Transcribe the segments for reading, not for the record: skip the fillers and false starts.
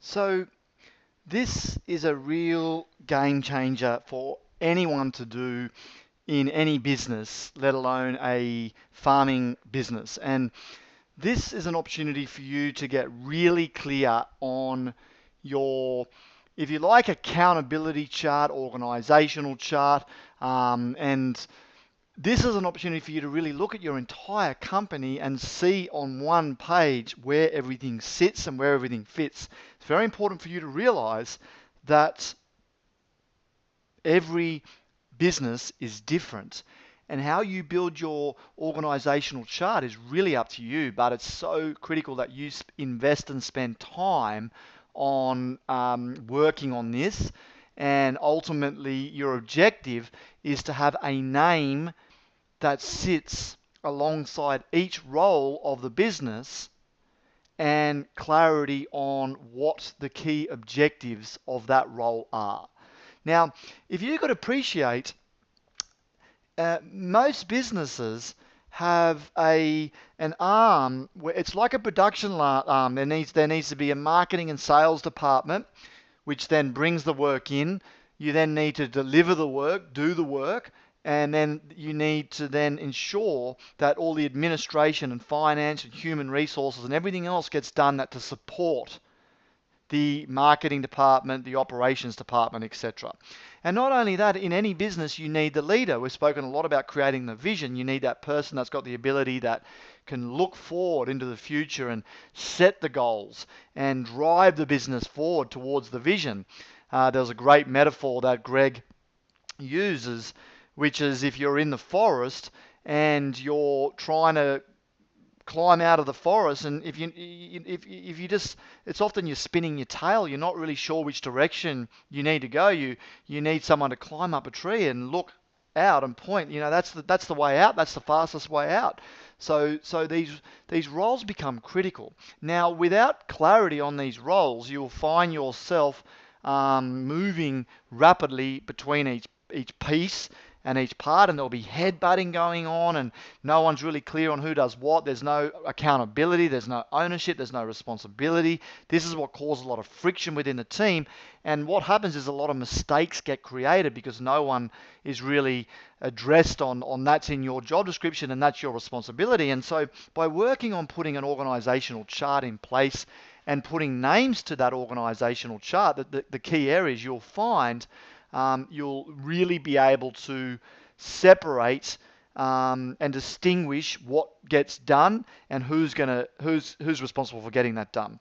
So this is a real game changer for anyone to do in any business, let alone a farming business. And this is an opportunity for you to get really clear on your, if you like, accountability chart, organizational chart, and this is an opportunity for you to really look at your entire company and see on one page where everything sits and where everything fits. It's very important for you to realize that every business is different. And how you build your organizational chart is really up to you, but it's so critical that you invest and spend time on working on this. And ultimately, your objective is to have a name that sits alongside each role of the business and clarity on what the key objectives of that role are. Now, if you could appreciate, most businesses have an arm where it's like a production arm. There needs to be a marketing and sales department, which then brings the work in. You then need to deliver the work, do the work, and then you need to then ensure that all the administration and finance and human resources and everything else gets done that to support the marketing department, the operations department, etc. And not only that, in any business, you need the leader. We've spoken a lot about creating the vision. You need that person that's got the ability that can look forward into the future and set the goals and drive the business forward towards the vision. There's a great metaphor that Greg uses, which is if you're in the forest and you're trying to climb out of the forest, and if you just, it's often you're spinning your tail, you're not really sure which direction you need to go. You need someone to climb up a tree and look out and point. That's the way out. That's the fastest way out. So these roles become critical. Now, without clarity on these roles, you'll find yourself moving rapidly between each piece and each part, and there'll be headbutting going on, and no one's really clear on who does what. There's no accountability, there's no ownership, there's no responsibility. This is what causes a lot of friction within the team, and what happens is a lot of mistakes get created because no one is really addressed on that's in your job description and that's your responsibility. And so by working on putting an organizational chart in place and putting names to that organizational chart, the key areas, you'll find you'll really be able to separate and distinguish what gets done and who's responsible for getting that done.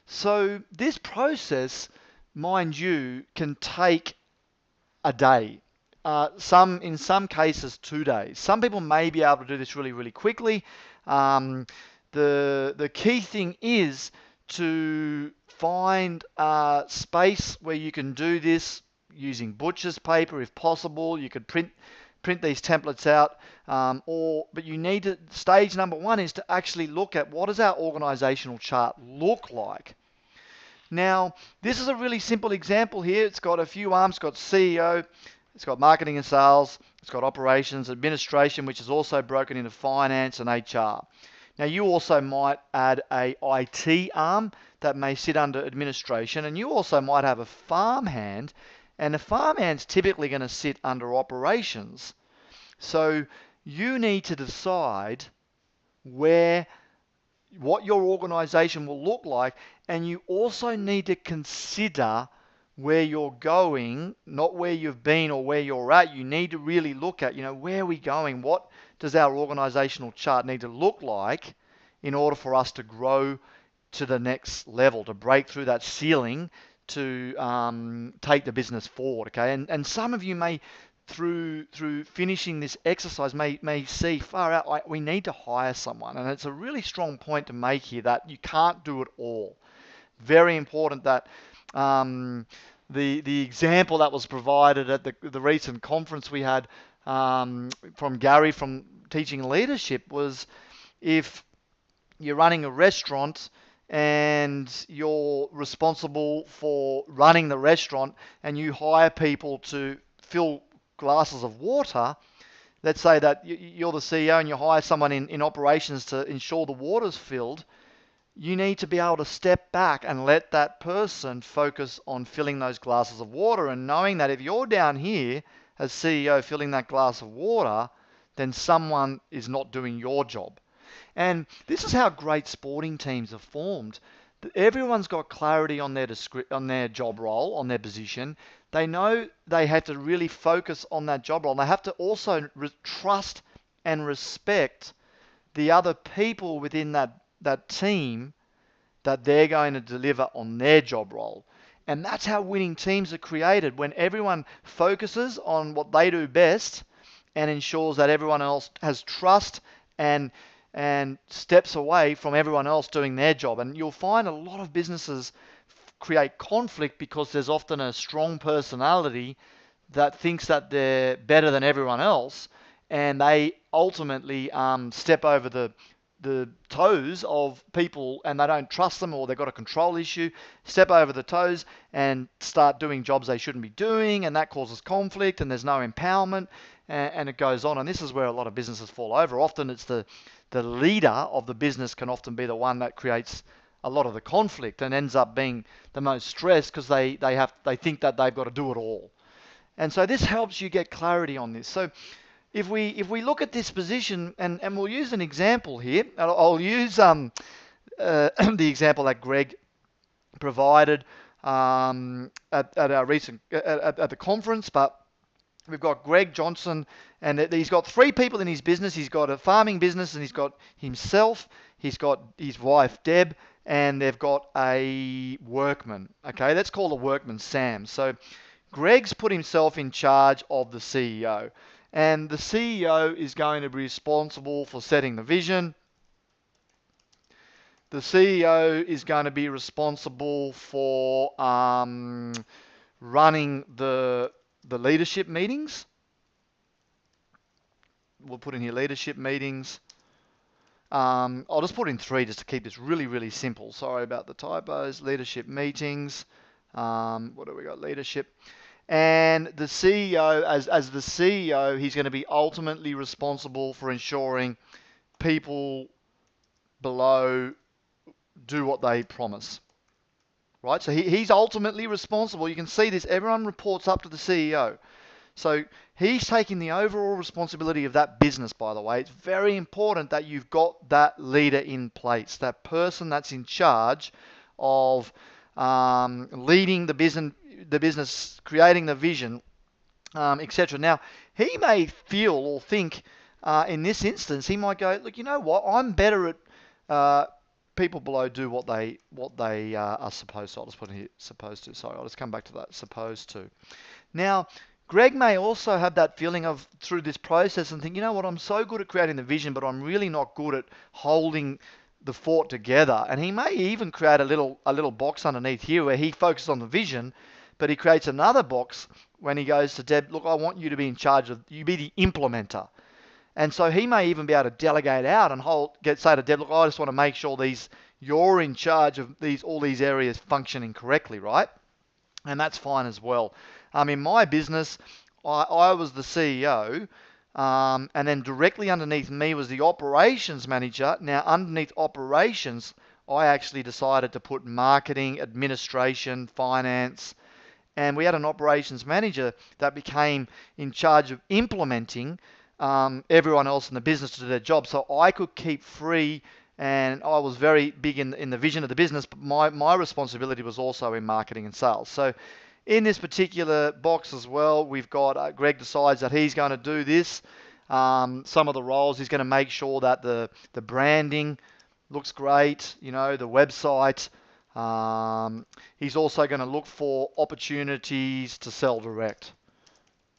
So this process, mind you, can take a day. In some cases 2 days. Some people may be able to do this really, really quickly. The key thing is to find a space where you can do this using butcher's paper if possible. You could print these templates out, but you need to, stage number one is to actually look at what does our organizational chart look like. Now, this is a really simple example here. It's got a few arms. It's got CEO, it's got marketing and sales, it's got operations, administration, which is also broken into finance and HR. Now, you also might add a IT arm that may sit under administration, and you also might have a farmhand, and the farmhand's typically going to sit under operations. So you need to decide what your organization will look like, and you also need to consider where you're going, not where you've been or where you're at. You need to really look at, where are we going? What does our organizational chart need to look like in order for us to grow to the next level, to break through that ceiling, to take the business forward, okay? And some of you may, through finishing this exercise, may see far out, we need to hire someone. And it's a really strong point to make here that you can't do it all. Very important that the example that was provided at the recent conference we had from Gary from Teaching Leadership was, if you're running a restaurant and you're responsible for running the restaurant and you hire people to fill glasses of water, let's say that you're the CEO and you hire someone in operations to ensure the water's filled, you need to be able to step back and let that person focus on filling those glasses of water, and knowing that if you're down here as CEO filling that glass of water, then someone is not doing your job. And this is how great sporting teams are formed. Everyone's got clarity on their job role, on their position. They know they have to really focus on that job role. And they have to also trust and respect the other people within that team, that they're going to deliver on their job role. And that's how winning teams are created, when everyone focuses on what they do best and ensures that everyone else has trust and steps away from everyone else doing their job. And you'll find a lot of businesses create conflict because there's often a strong personality that thinks that they're better than everyone else, and they ultimately step over the toes of people, and they don't trust them, or they've got a control issue, step over the toes and start doing jobs they shouldn't be doing, and that causes conflict, and there's no empowerment, and it goes on. And this is where a lot of businesses fall over. Often it's the leader of the business can often be the one that creates a lot of the conflict and ends up being the most stressed, because they think that they've got to do it all. And so this helps you get clarity on this. So if we look at this position, and we'll use an example here. I'll use the example that Greg provided at our recent at the conference. But we've got Greg Johnson, and he's got three people in his business. He's got a farming business, and he's got himself, he's got his wife Deb, and they've got a workman. Okay, let's call the workman Sam. So Greg's put himself in charge of the CEO. And the CEO is going to be responsible for setting the vision. The CEO is going to be responsible for running the leadership meetings. We'll put in here leadership meetings. I'll just put in 3 just to keep this really, really simple. Sorry about the typos. Leadership meetings. What do we got? Leadership. And the CEO, as the CEO, he's going to be ultimately responsible for ensuring people below do what they promise. Right? So he's ultimately responsible. You can see this. Everyone reports up to the CEO. So he's taking the overall responsibility of that business, by the way. It's very important that you've got that leader in place, that person that's in charge of leading the business, creating the vision, etc. Now, he may feel or think in this instance, he might go, look, you know what? I'm better at people below do what they are supposed to. I'll just put in here supposed to. Sorry, I'll just come back to that. Supposed to. Now, Greg may also have that feeling of through this process and think, you know what? I'm so good at creating the vision, but I'm really not good at holding the fort together. And he may even create a little box underneath here where he focuses on the vision, but he creates another box when he goes to Deb, look, I want you to be in charge of, you be the implementer. And so he may even be able to delegate out and say to Deb, look, I just want to make sure you're in charge of all these areas functioning correctly, right? And that's fine as well. In my business, I was the CEO, and then directly underneath me was the operations manager. Now, underneath operations, I actually decided to put marketing, administration, finance, and we had an operations manager that became in charge of implementing everyone else in the business to do their job. So I could keep free, and I was very big in the vision of the business, but my responsibility was also in marketing and sales. So in this particular box as well, we've got Greg decides that he's going to do this. Some of the roles, he's going to make sure that the branding looks great, the website. He's also going to look for opportunities to sell direct.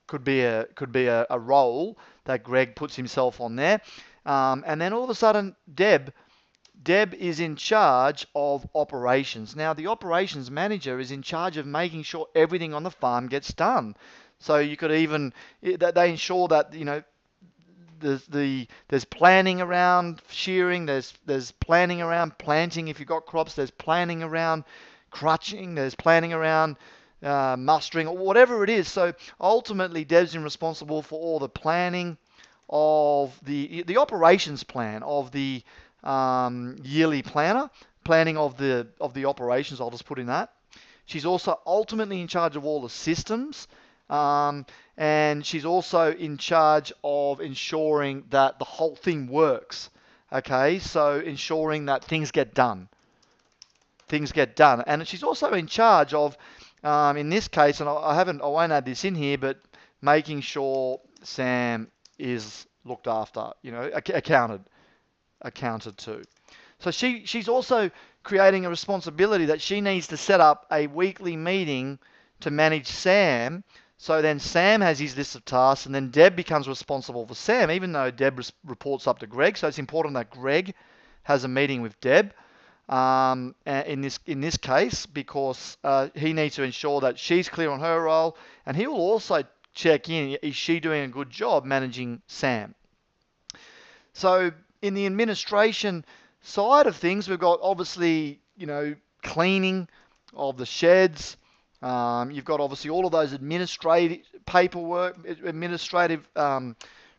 Could be a role that Greg puts himself on there. And then all of a sudden, Deb is in charge of operations. Now, the operations manager is in charge of making sure everything on the farm gets done. So you could even, they ensure that, there's planning around shearing, there's planning around planting if you've got crops, there's planning around crutching, there's planning around mustering, or whatever it is. So ultimately, Deb's responsible for all the planning of the operations plan of the yearly planner, planning of the operations. I'll just put in that. She's also ultimately in charge of all the systems, and she's also in charge of ensuring that the whole thing works. Okay, so ensuring that things get done. Things get done, and she's also in charge of, in this case, and I won't add this in here, but making sure Sam is looked after, accounted to. So she's also creating a responsibility that she needs to set up a weekly meeting to manage Sam. So then Sam has his list of tasks, and then Deb becomes responsible for Sam, even though Deb reports up to Greg. So it's important that Greg has a meeting with Deb in this case, because he needs to ensure that she's clear on her role, and he will also check in: is she doing a good job managing Sam? So in the administration side of things, we've got obviously, cleaning of the sheds. You've got obviously all of those administrative paperwork, administrative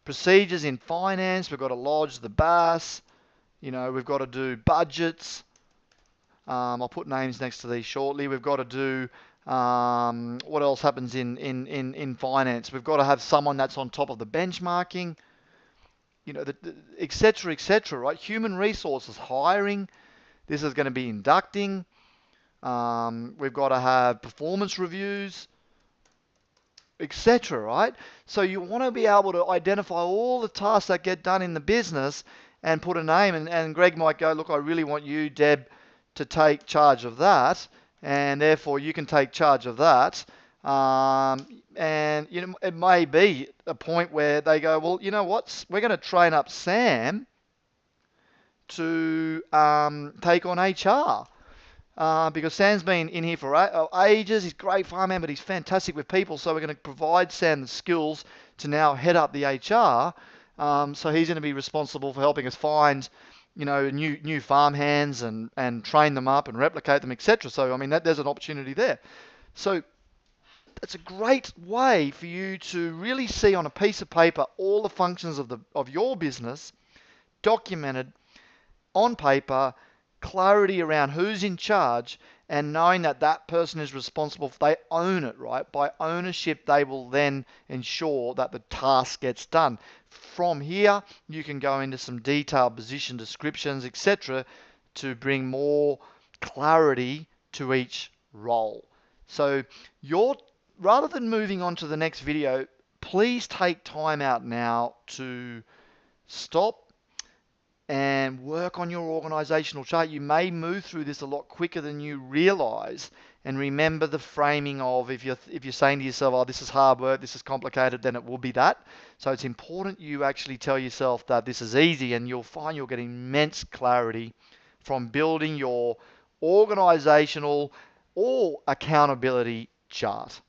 procedures in finance. We've got to lodge the BAS. We've got to do budgets. I'll put names next to these shortly. We've got to do what else happens in finance? We've got to have someone that's on top of the benchmarking. Et cetera, right? Human resources, hiring. This is going to be inducting. We've got to have performance reviews, etc., right? So you want to be able to identify all the tasks that get done in the business and put a name. And Greg might go, look, I really want you, Deb, to take charge of that, and therefore you can take charge of that. And it may be a point where they go, well, you know what? We're going to train up Sam to take on HR. Because Sam's been in here for ages. He's a great fireman, but he's fantastic with people. So we're going to provide Sam the skills to now head up the HR. So he's going to be responsible for helping us find, new farm hands and train them up and replicate them, etc. So, there's an opportunity there. So it's a great way for you to really see on a piece of paper all the functions of your business documented on paper, clarity around who's in charge, and knowing that that person is responsible. They own it, right? By ownership, they will then ensure that the task gets done. From here, you can go into some detailed position descriptions, etc., to bring more clarity to each role. So rather than moving on to the next video, please take time out now to stop and work on your organizational chart. You may move through this a lot quicker than you realize. And remember the framing of, if you're saying to yourself, oh, this is hard work, this is complicated, then it will be that. So it's important you actually tell yourself that this is easy, and you'll find you'll get immense clarity from building your organizational or accountability chart.